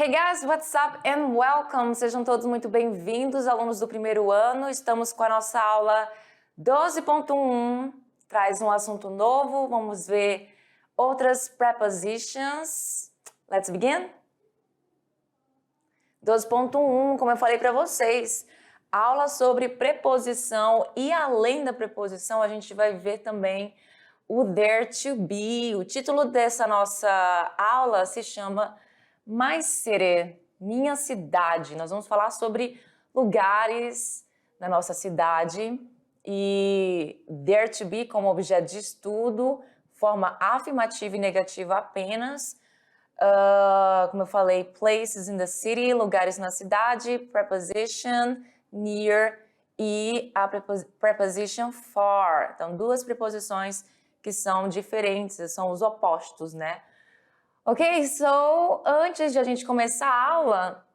Hey guys, what's up and welcome! Sejam todos muito bem-vindos, alunos do primeiro ano. Estamos com a nossa aula 12.1, traz um assunto novo, vamos ver outras prepositions. Let's begin? 12.1, como eu falei para vocês, aula sobre preposição e além da preposição a gente vai ver também o there to be. O título dessa nossa aula se chama My City, minha cidade. Nós vamos falar sobre lugares na nossa cidade e there to be como objeto de estudo, forma afirmativa e negativa apenas. Como eu falei, places in the city, lugares na cidade, preposition, near e a preposition far. Então, duas preposições que são diferentes, são os opostos, né? Ok, so antes de a gente começar a aula,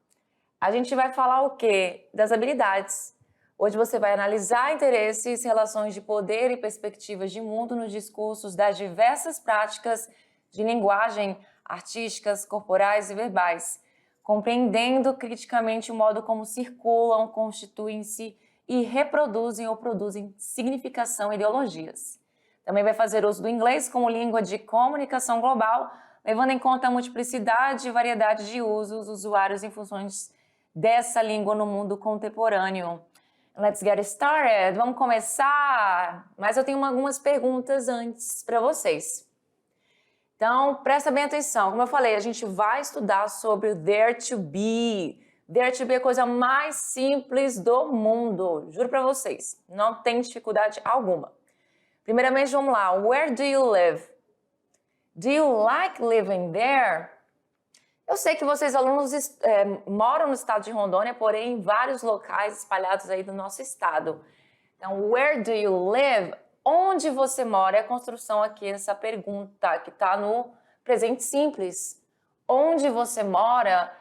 a gente vai falar o quê? Das habilidades. Hoje você vai analisar interesses, relações de poder e perspectivas de mundo nos discursos das diversas práticas de linguagem artísticas, corporais e verbais, compreendendo criticamente o modo como circulam, constituem-se e reproduzem ou produzem significação e ideologias. Também vai fazer uso do inglês como língua de comunicação global, levando em conta a multiplicidade e variedade de usos usuários em funções dessa língua no mundo contemporâneo. Let's get started. Vamos começar, mas eu tenho algumas perguntas antes para vocês. Então, presta bem atenção. Como eu falei, a gente vai estudar sobre o there to be. There to be é a coisa mais simples do mundo. Juro para vocês, não tem dificuldade alguma. Primeiramente, vamos lá. Where do you live? Do you like living there? Eu sei que vocês, alunos, moram no estado de Rondônia, porém em vários locais espalhados aí do nosso estado. Então, where do you live? Onde você mora? É a construção aqui nessa pergunta que está no presente simples. Onde você mora?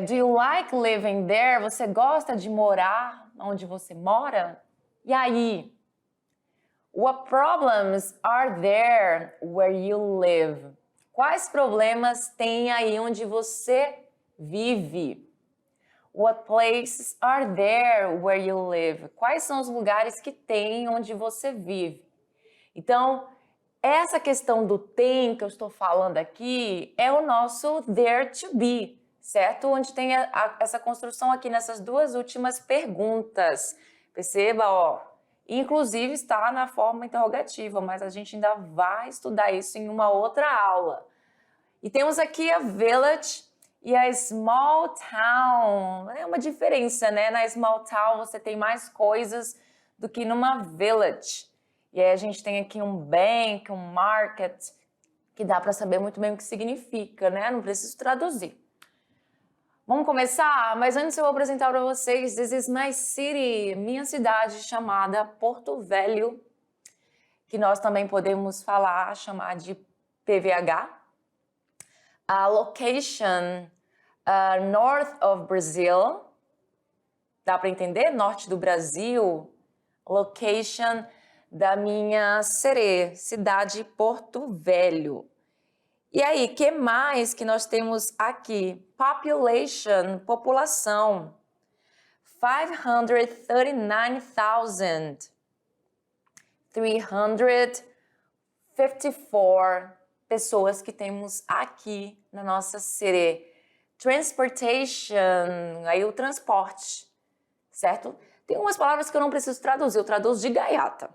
Do you like living there? Você gosta de morar onde você mora? E aí? What problems are there where you live? Quais problemas tem aí onde você vive? What places are there where you live? Quais são os lugares que tem onde você vive? Então, essa questão do tem que eu estou falando aqui é o nosso there to be, certo? Onde tem essa construção aqui nessas duas últimas perguntas. Perceba, ó. Inclusive está na forma interrogativa, mas a gente ainda vai estudar isso em uma outra aula. E temos aqui a village e a small town. É uma diferença, né? Na small town você tem mais coisas do que numa village. E aí a gente tem aqui um bank, um market, que dá para saber muito bem o que significa, né? Não preciso traduzir. Vamos começar? Mas antes eu vou apresentar para vocês This is my city, minha cidade chamada Porto Velho, que nós também podemos chamar de PVH. A location, north of Brazil, dá para entender? Norte do Brasil. Location da minha cidade Porto Velho. E aí, que mais que nós temos aqui? Population, população. 539,354 pessoas que temos aqui na nossa city. Transportation, aí o transporte, certo? Tem umas palavras que eu não preciso traduzir, eu traduzo de gaiata.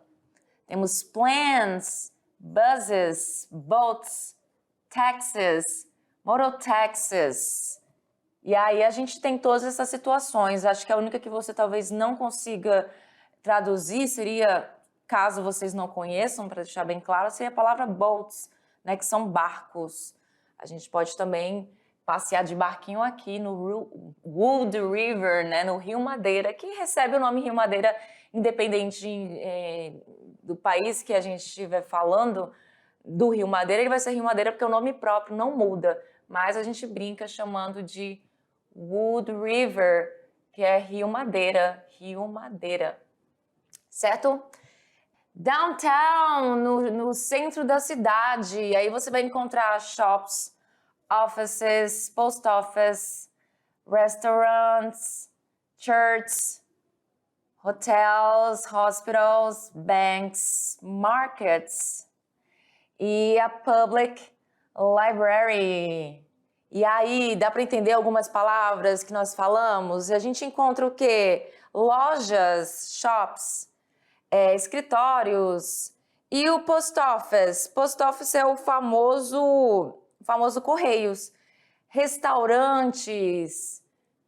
Temos planes, buses, boats, taxis, mototaxis. E aí a gente tem todas essas situações. Acho que a única que você talvez não consiga traduzir seria, caso vocês não conheçam, para deixar bem claro, seria a palavra boats, né, que são barcos. A gente pode também passear de barquinho aqui no Wood River, né, no Rio Madeira, que recebe o nome Rio Madeira independente do país que a gente estiver falando. Do Rio Madeira, ele vai ser Rio Madeira porque o nome próprio não muda, mas a gente brinca chamando de Wood River, que é Rio Madeira, certo? Downtown, no centro da cidade, aí você vai encontrar shops, offices, post office, restaurants, churches, hotels, hospitals, banks, markets e a public library. E aí, dá para entender algumas palavras que nós falamos? A gente encontra o quê? Lojas, shops, escritórios e o post office. Post office é o famoso Correios. Restaurantes,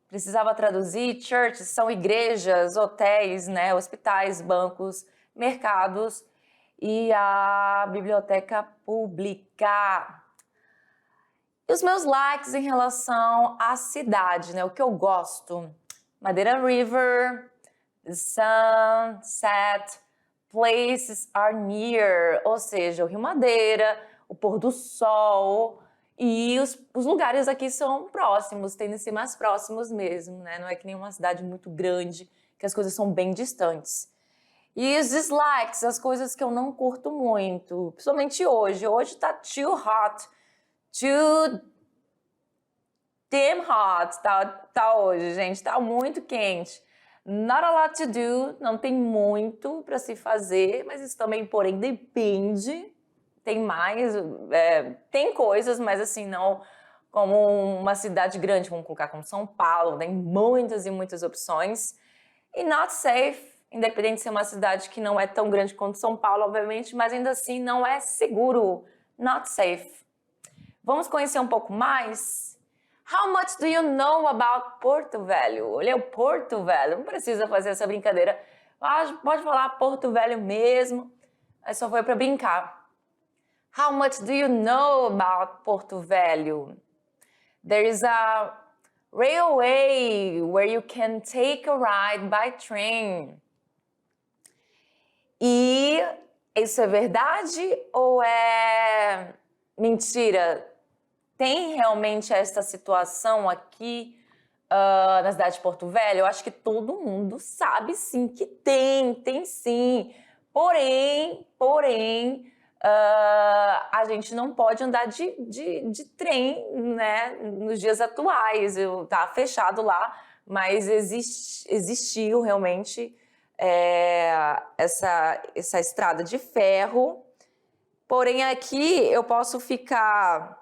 precisava traduzir, churches são igrejas, hotéis, né, hospitais, bancos, mercados e a biblioteca pública. E os meus likes em relação à cidade, né, o que eu gosto? Madeira River, the sun, set, places are near, ou seja, o Rio Madeira, o pôr do sol e os lugares aqui são próximos, tendem a ser mais próximos mesmo, né? Não é que nem uma cidade muito grande, que as coisas são bem distantes. E os dislikes, as coisas que eu não curto muito, principalmente hoje. Hoje tá too hot, too damn hot, tá hoje, gente, tá muito quente. Not a lot to do, não tem muito para se fazer, mas isso também, porém, depende. Tem mais, tem coisas, mas assim, não como uma cidade grande, vamos colocar como São Paulo, tem muitas e muitas opções. E not safe, independente de ser uma cidade que não é tão grande quanto São Paulo, obviamente, mas ainda assim não é seguro, not safe. Vamos conhecer um pouco mais? How much do you know about Porto Velho? Olha, o Porto Velho, não precisa fazer essa brincadeira. Pode falar Porto Velho mesmo, aí só foi para brincar. How much do you know about Porto Velho? There is a railway where you can take a ride by train. E isso é verdade ou é mentira? Tem realmente esta situação aqui na cidade de Porto Velho? Eu acho que todo mundo sabe sim que tem sim. Porém, a gente não pode andar de trem, né, nos dias atuais. Tá fechado lá, mas existiu realmente essa estrada de ferro. Porém, aqui eu posso ficar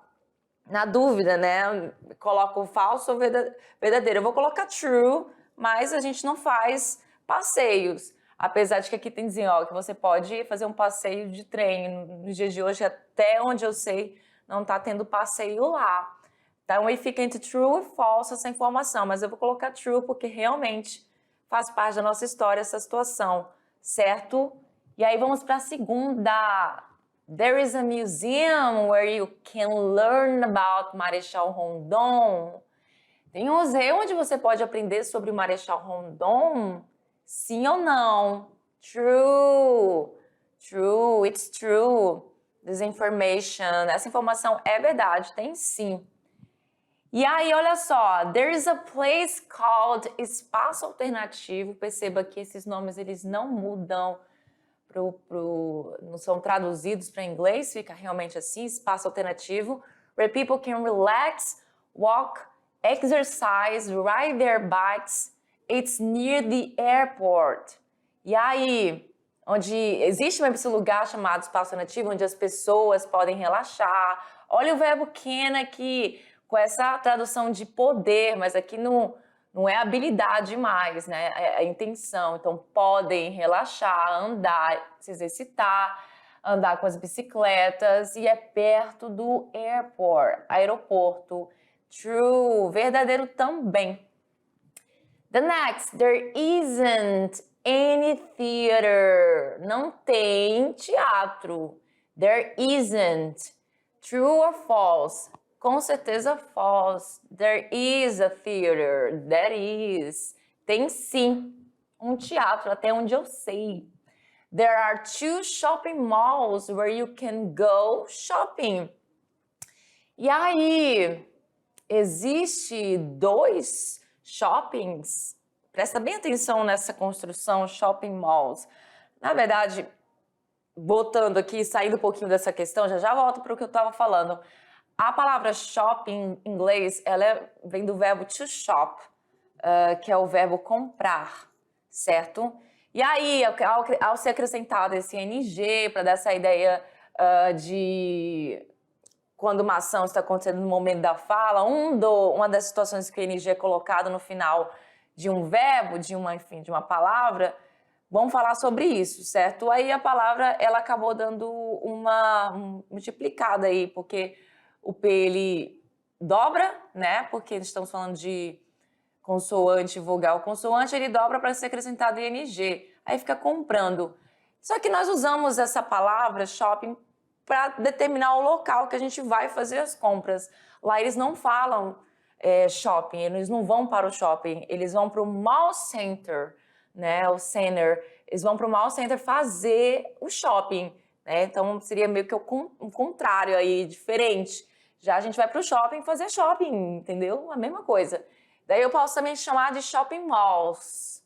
na dúvida, né? Coloco falso ou verdadeiro. Eu vou colocar true, mas a gente não faz passeios. Apesar de que aqui tem dizer, ó, que você pode fazer um passeio de trem. Nos dias de hoje, até onde eu sei, não tá tendo passeio lá. Então, aí fica entre true e false essa informação. Mas eu vou colocar true porque realmente faz parte da nossa história essa situação, certo? E aí vamos para a segunda. There is a museum where you can learn about Marechal Rondon. Tem um museu onde você pode aprender sobre o Marechal Rondon? Sim ou não? True. True, it's true. This information. Essa informação é verdade, tem sim. E aí, olha só. There is a place called Espaço Alternativo. Perceba que esses nomes eles não mudam. Não são traduzidos para inglês, fica realmente assim, espaço alternativo, where people can relax, walk, exercise, ride their bikes. It's near the airport. E aí, onde existe mesmo esse lugar chamado espaço alternativo, onde as pessoas podem relaxar. Olha o verbo can aqui, com essa tradução de poder, mas aqui não é habilidade mais, né? É a intenção. Então, podem relaxar, andar, se exercitar, andar com as bicicletas e é perto do aeroporto. True, verdadeiro também. The next, there isn't any theater. Não tem teatro. There isn't. True or false? Com certeza false. There is a theater. There is. Tem sim um teatro, até onde eu sei. There are 2 shopping malls where you can go shopping. E aí, existe 2 shoppings? Presta bem atenção nessa construção, shopping malls. Na verdade, voltando aqui, saindo um pouquinho dessa questão, já volto para o que eu estava falando. A palavra shopping em inglês, vem do verbo to shop, que é o verbo comprar, certo? E aí, ao ser acrescentado esse ing para dar essa ideia de quando uma ação está acontecendo no momento da fala, uma das situações que o ing é colocado no final de um verbo, de uma palavra, vamos falar sobre isso, certo? Aí a palavra, ela acabou dando uma multiplicada aí, porque o P, ele dobra, né? Porque estamos falando de consoante, vogal, consoante, ele dobra para ser acrescentado ing. Aí fica comprando. Só que nós usamos essa palavra, shopping, para determinar o local que a gente vai fazer as compras. Lá eles não falam shopping, eles não vão para o shopping, eles vão para o mall center, né? O center. Eles vão para o mall center fazer o shopping, né? Então seria meio que o contrário aí, diferente. Já a gente vai para o shopping fazer shopping, entendeu? A mesma coisa. Daí eu posso também chamar de shopping malls,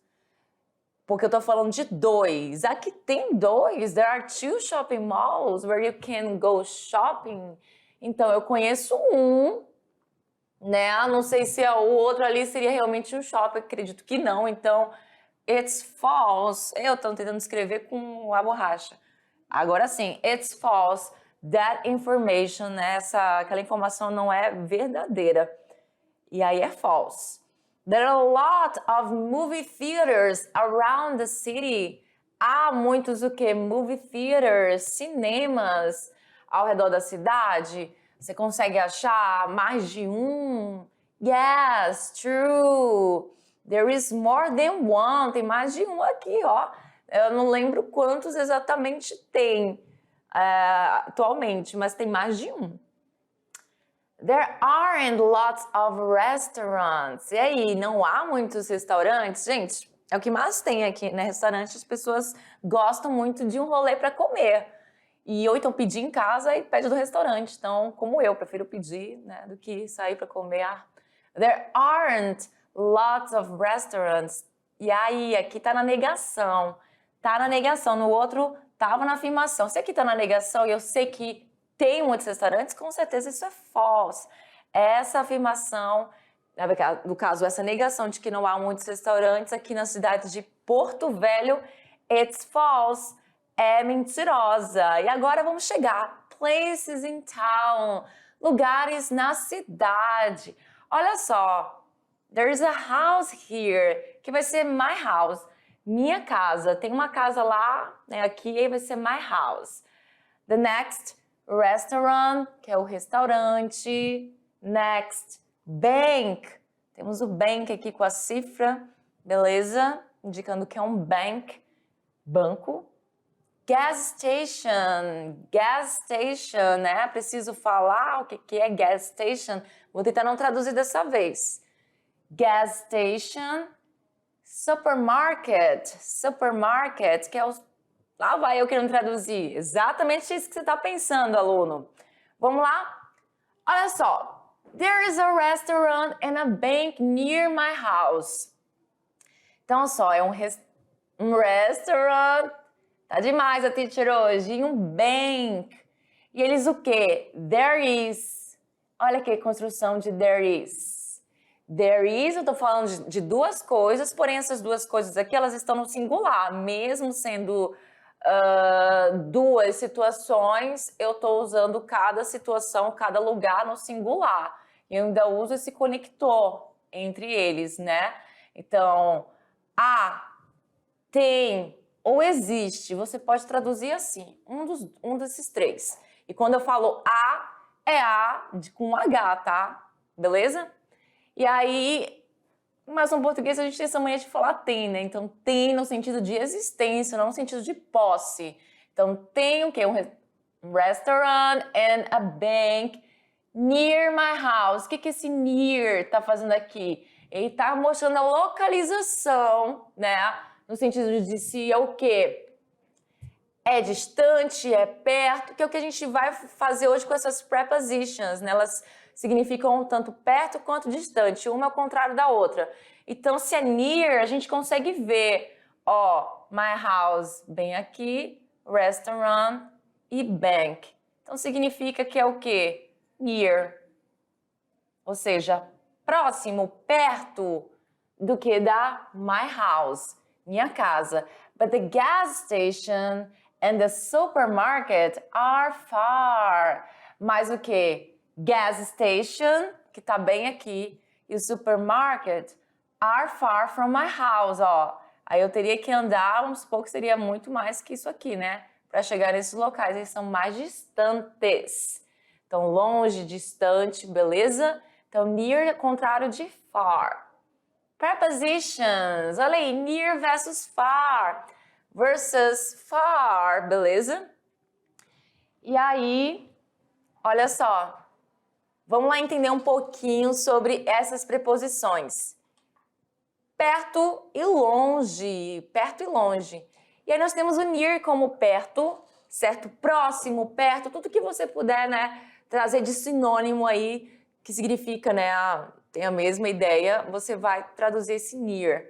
porque eu tô falando de dois. Aqui tem dois. There are two shopping malls where you can go shopping. Então eu conheço um, né? Não sei se o outro ali seria realmente um shopping, acredito que não. Então, it's false. Eu tô tentando escrever com a borracha. Agora sim, it's false. That information, né? Aquela informação não é verdadeira. E aí é false. There are a lot of movie theaters around the city. Há muitos o quê? Movie theaters, cinemas ao redor da cidade. Você consegue achar mais de um? Yes, true. There is more than one. Tem mais de um aqui, ó. Eu não lembro quantos exatamente tem atualmente, mas tem mais de um. There aren't lots of restaurants. E aí, não há muitos restaurantes? Gente, é o que mais tem aqui, né? Restaurante, as pessoas gostam muito de um rolê para comer. Ou então pedir em casa e pede do restaurante. Então, como eu, prefiro pedir, né, do que sair para comer. There aren't lots of restaurants. E aí, aqui tá na negação. Tá na negação. No outro, tava na afirmação. Se aqui tá na negação e eu sei que tem muitos restaurantes, com certeza isso é false. Essa afirmação, no caso, essa negação de que não há muitos restaurantes aqui na cidade de Porto Velho, it's false, é mentirosa. E agora vamos chegar. Places in town, lugares na cidade. Olha só, there's a house here, que vai ser my house, minha casa. Tem uma casa lá, né, aqui, aí vai ser my house. The next, restaurant, que é o restaurante. Next, bank. Temos o bank aqui com a cifra, beleza? Indicando que é um bank, banco. Gas station, né? Preciso falar o que é gas station. Vou tentar não traduzir dessa vez. Gas station, supermarket, que é o... Lá vai eu querendo traduzir. Exatamente isso que você está pensando, aluno. Vamos lá? Olha só. There is a restaurant and a bank near my house. Então, olha só, é um restaurant. Tá demais a teacher hoje. E um bank. E eles o quê? There is. Olha que construção de there is. There is, eu tô falando de duas coisas, porém essas duas coisas aqui, elas estão no singular. Mesmo sendo duas situações, eu tô usando cada situação, cada lugar no singular. E eu ainda uso esse conector entre eles, né? Então, tem ou existe, você pode traduzir assim, um desses três. E quando eu falo é com H, tá? Beleza? E aí, mas no português a gente tem essa mania de falar tem, né? Então, tem no sentido de existência, não no sentido de posse. Então, tem o quê? Um restaurant and a bank near my house. O que esse near tá fazendo aqui? Ele tá mostrando a localização, né? No sentido de se é o quê? É distante, é perto, que é o que a gente vai fazer hoje com essas prepositions, né? Elas significam tanto perto quanto distante, uma é o contrário da outra. Então, se é near, a gente consegue ver, my house bem aqui, restaurant e bank. Então, significa que é o quê? near. Ou seja, próximo, perto do que da my house, minha casa. But the gas station and the supermarket are far. Mas o que? Gas station, que tá bem aqui, e o supermarket are far from my house, ó. Aí eu teria que andar, vamos supor que seria muito mais que isso aqui, né? Para chegar nesses locais, eles são mais distantes. Então, longe, distante, beleza? Então, near é contrário de far. Prepositions, olha aí, near versus far, versus far, beleza? E aí, olha só, vamos lá entender um pouquinho sobre essas preposições. Perto e longe, perto e longe. E aí nós temos o near como perto, certo? Próximo, perto, tudo que você puder, né, trazer de sinônimo aí, que significa, né, tem a mesma ideia, você vai traduzir esse near.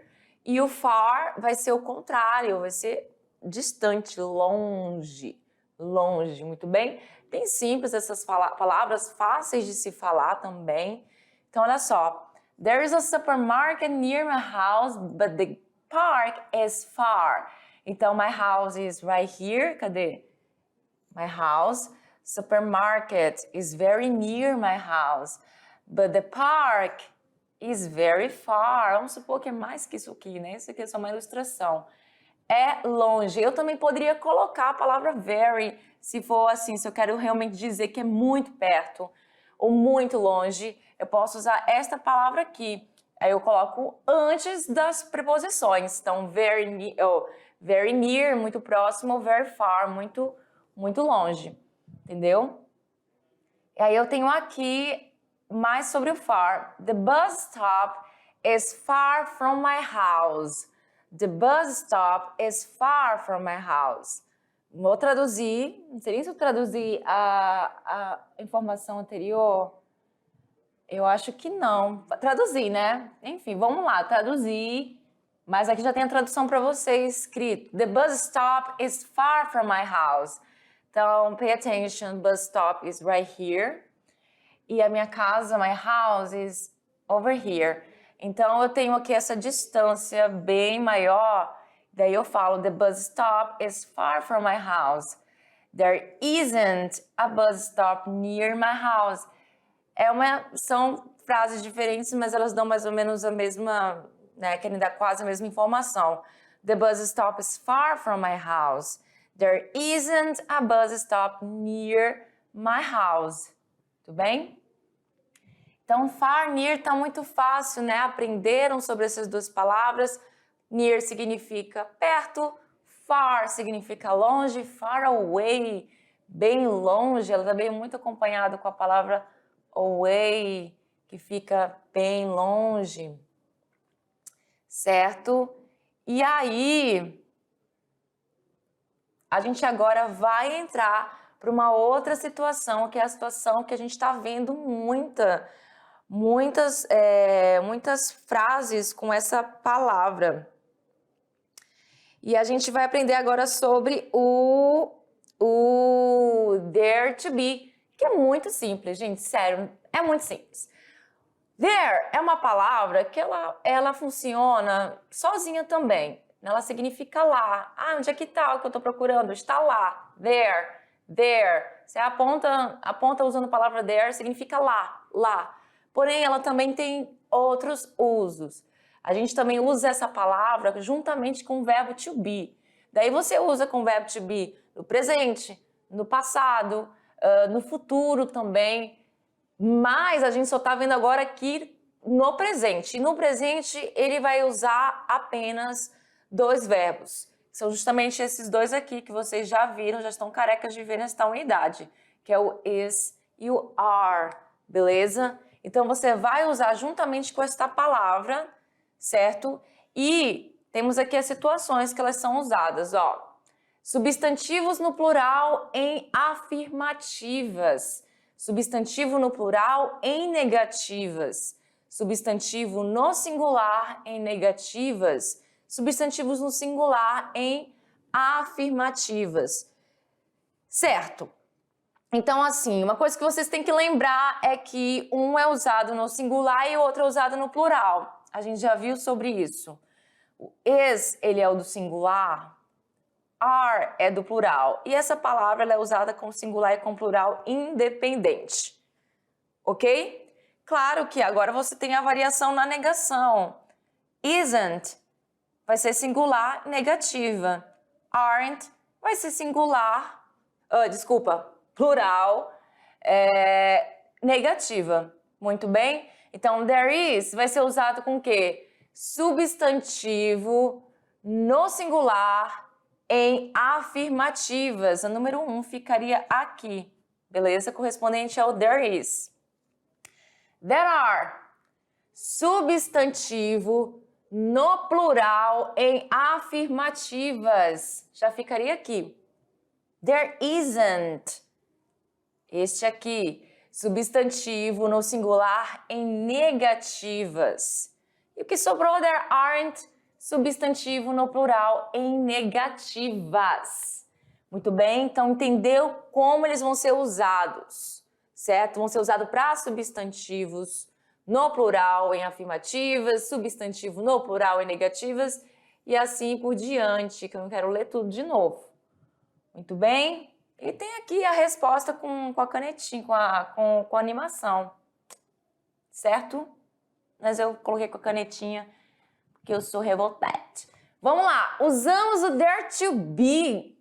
E o far vai ser o contrário, vai ser distante, longe, longe, muito bem? Bem simples essas palavras, fáceis de se falar também. Então, olha só. There is a supermarket near my house, but the park is far. Então, my house is right here. Cadê? My house. Supermarket is very near my house, but the park is very far. Vamos supor que é mais que isso aqui, né? Isso aqui é só uma ilustração. É longe. Eu também poderia colocar a palavra very, se for assim, se eu quero realmente dizer que é muito perto ou muito longe, eu posso usar esta palavra aqui. Aí eu coloco antes das preposições. Então, very near, muito próximo, very far, muito longe. Entendeu? E aí eu tenho aqui mais sobre o far. The bus stop is far from my house. The bus stop is far from my house. Vou traduzir, não sei nem se eu traduzi a informação anterior. Eu acho que não. Traduzir, né? Enfim, vamos lá, traduzir. Mas aqui já tem a tradução para você escrito. The bus stop is far from my house. Então, pay attention, bus stop is right here. E a minha casa, my house, is over here. Então, eu tenho aqui essa distância bem maior. Daí eu falo, the bus stop is far from my house. There isn't a bus stop near my house. São frases diferentes, mas elas dão mais ou menos a mesma, né, querem dar quase a mesma informação. The bus stop is far from my house. There isn't a bus stop near my house. Tudo bem? Então, far, near tá muito fácil, né? Aprenderam sobre essas duas palavras. Near significa perto, far significa longe, far away, bem longe. Ela também é muito acompanhada com a palavra away, que fica bem longe, certo? E aí, a gente agora vai entrar para uma outra situação, que é a situação que a gente está vendo muitas frases com essa palavra. E a gente vai aprender agora sobre o there to be, que é muito simples, gente, sério, é muito simples. There é uma palavra que ela funciona sozinha também. Ela significa lá. Ah, onde é que está o que eu estou procurando? Está lá. There. Você aponta usando a palavra there, significa lá. Porém, ela também tem outros usos. A gente também usa essa palavra juntamente com o verbo to be. Daí você usa com o verbo to be no presente, no passado, no futuro também. Mas a gente só está vendo agora aqui no presente. E no presente ele vai usar apenas dois verbos. São justamente esses dois aqui que vocês já viram, já estão carecas de ver nesta unidade, que é o is e o are, beleza? Então você vai usar juntamente com esta palavra, certo? E temos aqui as situações que elas são usadas, ó. Substantivos no plural em afirmativas. Substantivo no plural em negativas. Substantivo no singular em negativas. Substantivos no singular em afirmativas. Certo? Então, assim, uma coisa que vocês têm que lembrar é que um é usado no singular e o outro é usado no plural. A gente já viu sobre isso. O is, ele é o do singular, are é do plural. E essa palavra ela é usada com singular e com plural independente. Ok? Claro que agora você tem a variação na negação. Isn't vai ser singular negativa. Aren't vai ser singular, plural negativa. Muito bem? Então, there is vai ser usado com o quê? Substantivo no singular em afirmativas. A número 1 ficaria aqui, beleza? Correspondente ao there is. There are, substantivo no plural em afirmativas. Já ficaria aqui. There isn't. Este aqui, substantivo no singular em negativas. E o que sobrou? There aren't, substantivo no plural em negativas. Muito bem? Então, entendeu como eles vão ser usados, certo? Vão ser usados para substantivos no plural em afirmativas, substantivo no plural em negativas e assim por diante, que eu não quero ler tudo de novo. Muito bem? E tem aqui a resposta com a canetinha, com a animação, certo? Mas eu coloquei com a canetinha porque eu sou revoltada. Vamos lá, usamos o there to be.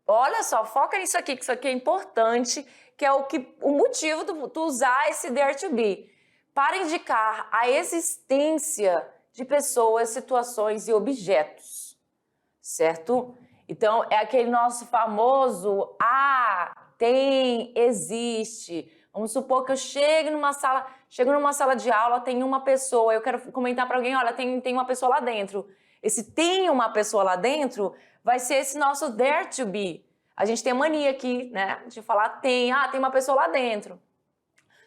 Olha só, foca nisso aqui, que isso aqui é importante, que é o motivo de usar esse there to be, para indicar a existência de pessoas, situações e objetos, certo? Então, é aquele nosso famoso tem, existe. Vamos supor que eu chego numa sala de aula, tem uma pessoa, eu quero comentar para alguém, olha, tem uma pessoa lá dentro. Esse tem uma pessoa lá dentro vai ser esse nosso there to be. A gente tem a mania aqui, né, de falar tem uma pessoa lá dentro.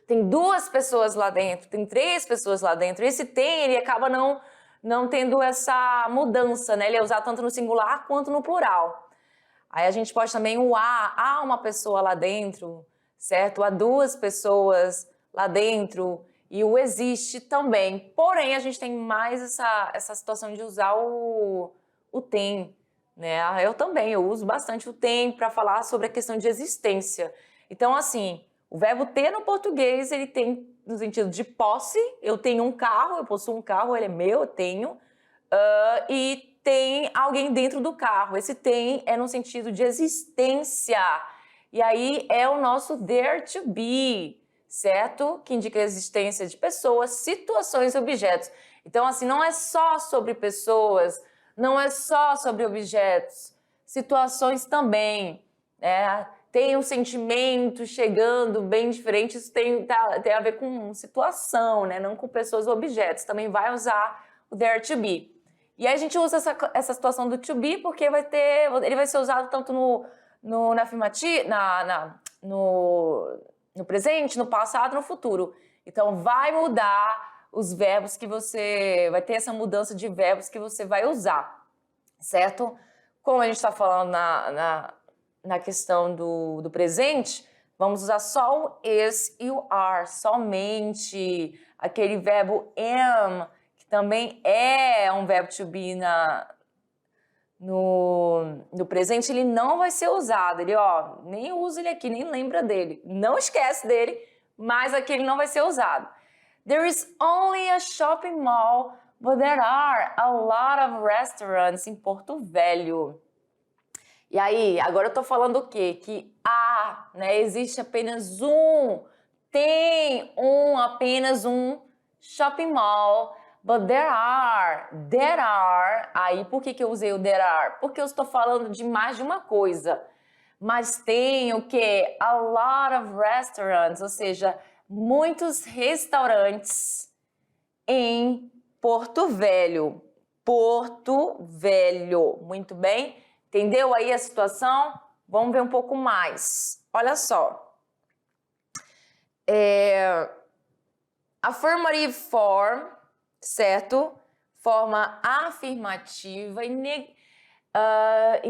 Tem 2 pessoas lá dentro, tem 3 pessoas lá dentro. Esse tem, ele acaba não tendo essa mudança, né? Ele é usado tanto no singular quanto no plural. Aí a gente pode também o há uma pessoa lá dentro, certo? Há 2 pessoas lá dentro e o existe também. Porém, a gente tem mais essa situação de usar o tem, né? Eu uso bastante o tem para falar sobre a questão de existência. Então, assim, o verbo ter no português, ele tem no sentido de posse, eu tenho um carro, eu possuo um carro, ele é meu, eu tenho, e tem alguém dentro do carro. Esse tem é no sentido de existência. E aí é o nosso there to be, certo? Que indica a existência de pessoas, situações e objetos. Então, assim, não é só sobre pessoas, não é só sobre objetos, situações também, né? Tem um sentimento chegando bem diferente, isso tem a ver com situação, né? Não com pessoas ou objetos. Também vai usar o there to be. E aí a gente usa essa situação do to be porque ele vai ser usado tanto na afirmativa, no presente, no passado, no futuro. Então vai mudar os verbos que você vai ter essa mudança de verbos que você vai usar, certo? Como a gente está falando na questão do presente, vamos usar só o is e o are, somente. Aquele verbo am, que também é um verbo to be no presente, ele não vai ser usado. Ele, nem usa ele aqui, nem lembra dele. Não esquece dele, mas aqui ele não vai ser usado. There is only a shopping mall, but there are a lot of restaurants em Porto Velho. E aí, agora eu tô falando o quê? Que existe apenas apenas um shopping mall, but there are, aí por que eu usei o there are? Porque eu estou falando de mais de uma coisa, mas tem o quê? A lot of restaurants, ou seja, muitos restaurantes em Porto Velho. Porto Velho, muito bem? Entendeu aí a situação? Vamos ver um pouco mais. Olha só. Affirmative form, certo? Forma afirmativa e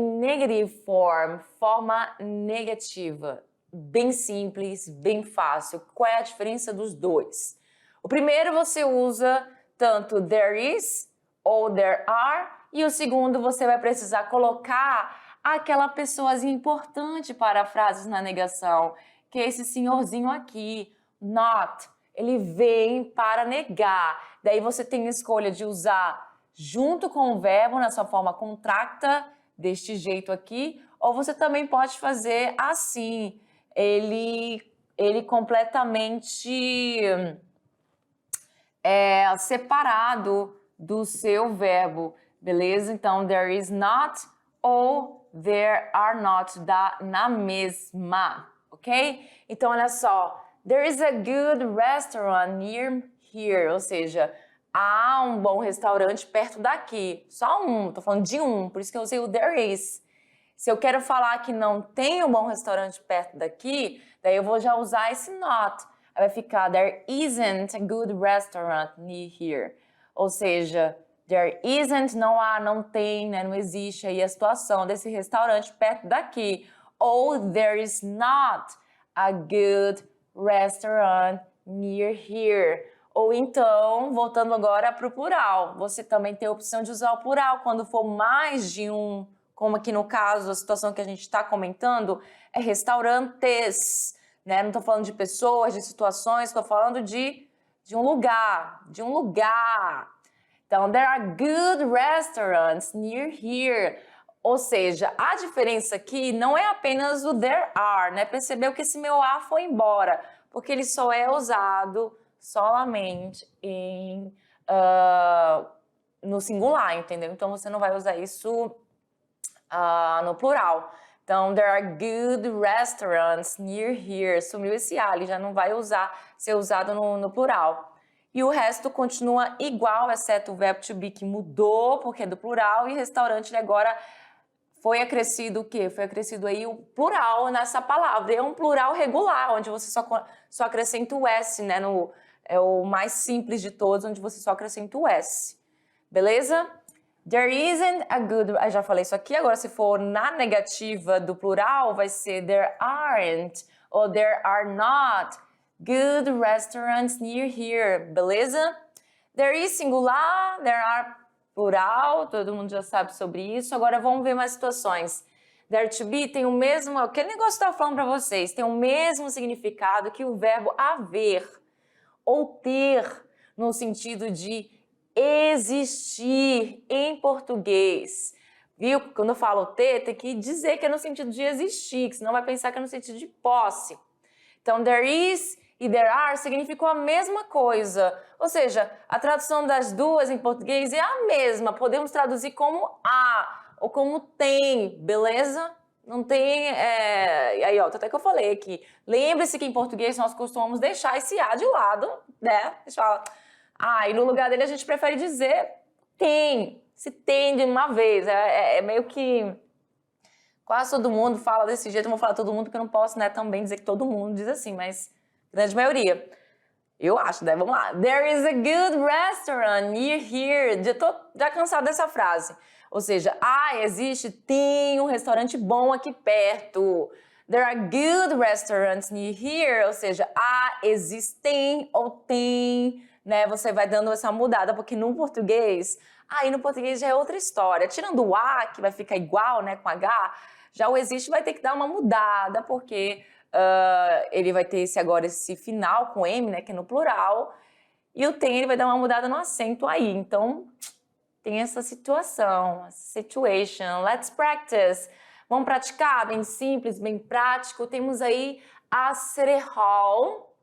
negative form, forma negativa. bem simples, bem fácil. Qual é a diferença dos dois? O primeiro você usa tanto there is ou there are, e o segundo você vai precisar colocar aquela pessoazinha importante para frases na negação, que é esse senhorzinho aqui, not. Ele vem para negar. Daí você tem a escolha de usar junto com o verbo na sua forma contracta, deste jeito aqui, ou você também pode fazer assim, ele completamente separado do seu verbo, beleza? Então, there is not ou there are not dá na mesma, ok? Então, olha só, there is a good restaurant near here, ou seja, há um bom restaurante perto daqui. Só um, tô falando de um, por isso que eu usei o there is. Se eu quero falar que não tem um bom restaurante perto daqui, daí eu vou já usar esse not. Aí vai ficar there isn't a good restaurant near here. Ou seja, there isn't, não há, não tem, né, não existe aí a situação desse restaurante perto daqui. Ou there is not a good restaurant near here. Ou então, voltando agora para o plural, você também tem a opção de usar o plural quando for mais de um, como aqui no caso, a situação que a gente está comentando é restaurantes, né? Não estou falando de pessoas, de situações, estou falando de um lugar, Então, there are good restaurants near here. Ou seja, a diferença aqui não é apenas o there are, né? Percebeu que esse meu are foi embora, porque ele só é usado solamente no singular, entendeu? Então, você não vai usar isso no plural. Então, there are good restaurants near here. Sumiu esse are, ele já não vai ser usado no plural. E o resto continua igual, exceto o verbo to be, que mudou, porque é do plural, e restaurante, ele agora foi acrescido o quê? Foi acrescido aí o plural nessa palavra. É um plural regular, onde você só acrescenta o S, né? É o mais simples de todos, onde você só acrescenta o S. Beleza? There isn't a good... Eu já falei isso aqui, agora se for na negativa do plural, vai ser there aren't ou there are not good restaurants near here, beleza? There is singular, there are plural, todo mundo já sabe sobre isso. Agora vamos ver mais situações. There to be tem o mesmo... Aquele negócio que eu estava falando para vocês, tem o mesmo significado que o verbo haver ou ter, no sentido de existir em português. Viu? Quando eu falo ter, tem que dizer que é no sentido de existir, que senão vai pensar que é no sentido de posse. Então, there is e there are significam a mesma coisa. Ou seja, a tradução das duas em português é a mesma. Podemos traduzir como há ou como tem, beleza? Não tem... Aí, ó, até que eu falei aqui. Lembre-se que em português nós costumamos deixar esse a de lado, né? Deixa eu falar... e no lugar dele a gente prefere dizer tem, se tem de uma vez. É meio que quase todo mundo fala desse jeito. Eu vou falar todo mundo porque eu não posso, né, também dizer que todo mundo diz assim, mas grande maioria. Eu acho, né? Vamos lá. There is a good restaurant near here. Já tô cansada dessa frase. Ou seja, tem um restaurante bom aqui perto. There are good restaurants near here. Ou seja, existem ou tem... Né, você vai dando essa mudada, porque no português, no português já é outra história. Tirando o A, que vai ficar igual, né, com H, já o existe vai ter que dar uma mudada, porque ele vai ter esse final com M, né, que é no plural, e o tem, ele vai dar uma mudada no acento aí. Então, tem essa situação, situation. Let's practice. Vamos praticar? Bem simples, bem prático. Temos aí a city hall,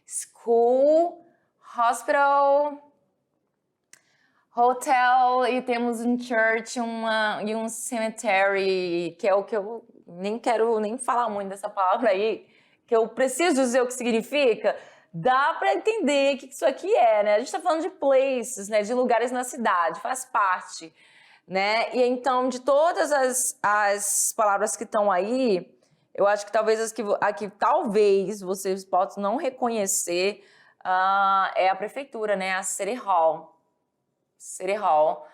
school, hospital, hotel, e temos um church e um cemetery, que é o que eu nem quero nem falar muito dessa palavra aí, que eu preciso dizer o que significa. Dá para entender o que isso aqui é, né? A gente está falando de places, né? De lugares na cidade, faz parte, né? E então, de todas as palavras que estão aí, eu acho que talvez a que talvez vocês possam não reconhecer é a prefeitura, né? A City Hall. City Hall.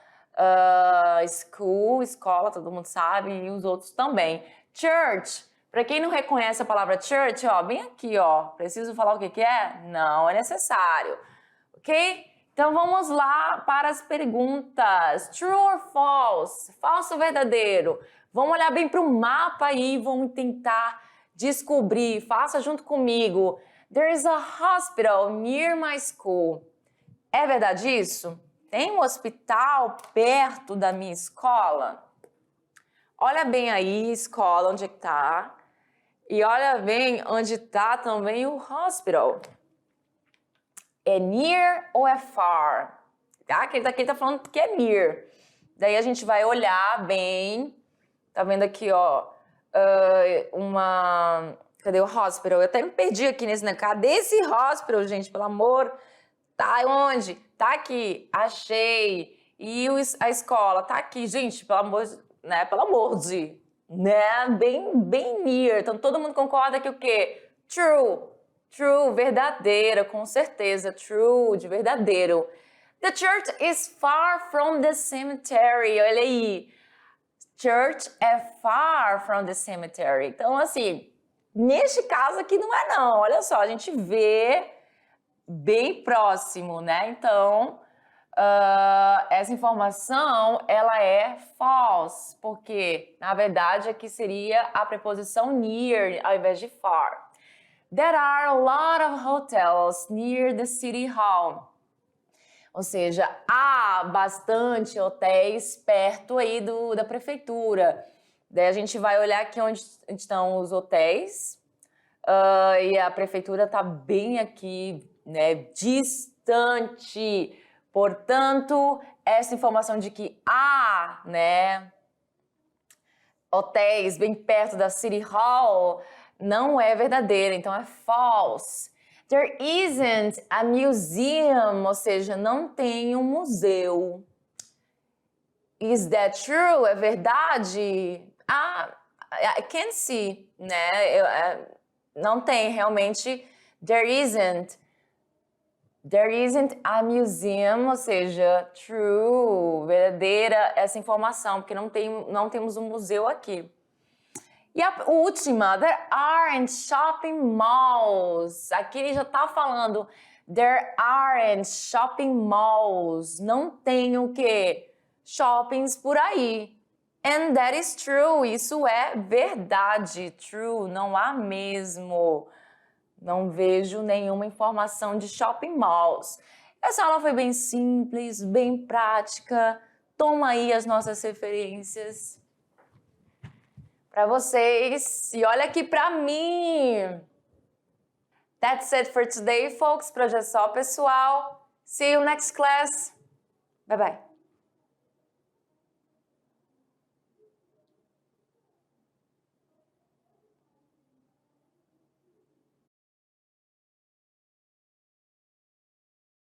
School, escola, todo mundo sabe, e os outros também. Church, Para quem não reconhece a palavra church, ó, bem aqui, ó. Preciso falar o que que é? Não é necessário, ok? Então vamos lá para as perguntas. True or false? Falso ou verdadeiro? Vamos olhar bem para o mapa aí, vamos tentar descobrir. Faça junto comigo. There is a hospital near my school. É verdade isso? Tem um hospital perto da minha escola? Olha bem aí, escola, onde é que tá. E olha bem onde tá também o hospital. É near ou é far? Tá? Aqui tá falando que é near. Daí a gente vai olhar bem. Tá vendo aqui, ó, Cadê o hospital? Eu até me perdi aqui nesse, né? Cadê esse hospital, gente? Pelo amor. Tá onde? Tá aqui. Achei. E a escola? Tá aqui. Gente, pelo amor, né? Pelo amor de... Né? Bem near. Então, todo mundo concorda que o quê? True. True, verdadeira, com certeza. True, de verdadeiro. The church is far from the cemetery. Olha aí. Church é far from the cemetery. Então, assim, neste caso aqui não é não. Olha só, a gente vê bem próximo, né? Então, essa informação, ela é false, porque, na verdade, aqui seria a preposição near ao invés de far. There are a lot of hotels near the city hall. Ou seja, há bastante hotéis perto aí da prefeitura. Daí a gente vai olhar aqui onde estão os hotéis e a prefeitura está bem aqui, né, distante. Portanto, essa informação de que há, né, hotéis bem perto da City Hall não é verdadeira, então é false. There isn't a museum, ou seja, não tem um museu. Is that true? É verdade? I can't see, né? Não tem realmente. There isn't a museum, ou seja, true, verdadeira essa informação, porque não temos um museu aqui. E a última, there aren't shopping malls. Aqui ele já está falando, there aren't shopping malls. Não tem o quê? Shoppings por aí. And that is true. Isso é verdade. True, não há mesmo. Não vejo nenhuma informação de shopping malls. Essa aula foi bem simples, bem prática. Toma aí as nossas referências para vocês. E olha aqui para mim. That's it for today, folks. Por hoje é só, pessoal. See you next class. Bye, bye.